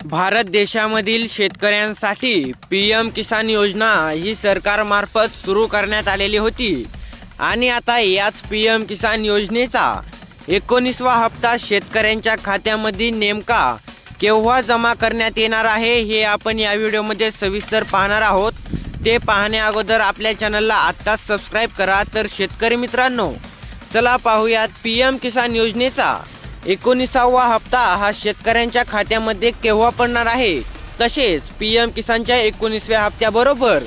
भारत देशामधील शेतकऱ्यांसाठी पीएम किसान योजना ही सरकारमार्फत सुरू करण्यात आलेली होती आणि आता याच पीएम किसान योजनेचा 19वा हप्ता शेतकऱ्यांच्या खात्यामध्ये नेमका केव्हा जमा करण्यात येणार आहे हे आपण या व्हिडिओमध्ये सविस्तर पाहणार आहोत। ते पाहण्या अगोदर आपल्या चॅनलला आत्ताच सबस्क्राइब करा। तर शेतकरी मित्रांनो, चला पाहूयात पीएम किसान योजनेचा 19वा हप्ता हा शेतकऱ्यांच्या खात्यामध्ये केव्हा पडणार आहे। तसेच पीएम किसानच्या 19व्या हप्त्याबरोबर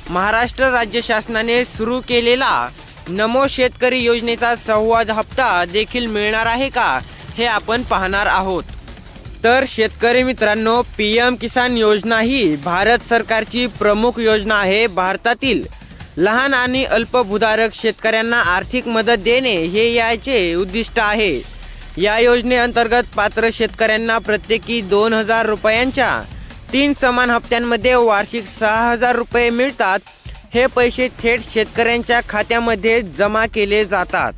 महाराष्ट्र राज्य शासनाने सुरू केलेला नमो शेतकरी योजनेचा 6वा हप्ता देखील मिळणार आहे का हे आपण पाहणार आहोत। तर शेतकरी मित्रांनो, पीएम किसान योजना ही भारत सरकारची प्रमुख योजना आहे। भारतातील लहान आणि अल्पभूधारक शेतकऱ्यांना आर्थिक मदत देणे हे याचे उद्दिष्ट आहे। या योजनेअंतर्गत पात्र शेतकऱ्यांना प्रत्येकी 2000 रुपयांच्या 3 समान हप्त्यांमध्ये वार्षिक 6000 रुपये मिळतात। हे पैसे थेट शेतकऱ्यांच्या खात्यामध्ये जमा केले जातात।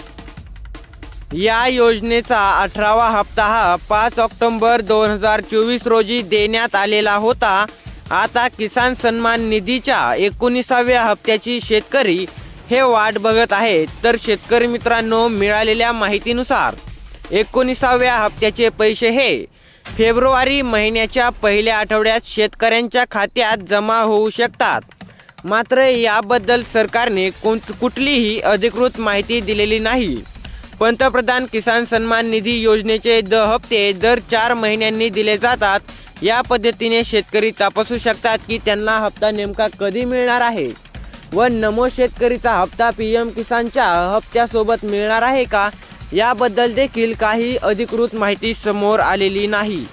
या योजनेचा 18वा हप्ता हा 5 ऑक्टोबर 2024 रोजी देण्यात आलेला होता। आता किसान सन्मान निधीच्या 19व्या हप्त्याची शेतकरी हे वाट बघत आहेत। तर शेतकरी मित्रांनो, मिळालेल्या माहितीनुसार 19व्या हप्त्याचे पैसे हे फेब्रुवारी महिन्याच्या पहिल्या आठवड्यात शेतकऱ्यांच्या खात्यात जमा होऊ शकतात। मात्र याबद्दल सरकारने कुठलीही अधिकृत माहिती दिलेली नाही। पंतप्रधान किसान सन्मान निधी योजनेचे हप्ते दर 4 महिन्यांनी दिले जातात। या पद्धतीने शेतकरी तपासू शकतात की त्यांना हप्ता नेमका कधी मिळणार आहे व नमो शेतकरीचा हप्ता पीएम किसानच्या हप्त्यासोबत मिळणार आहे का याबद्दल देखील काही अधिकृत माहिती समोर आलेली नाही।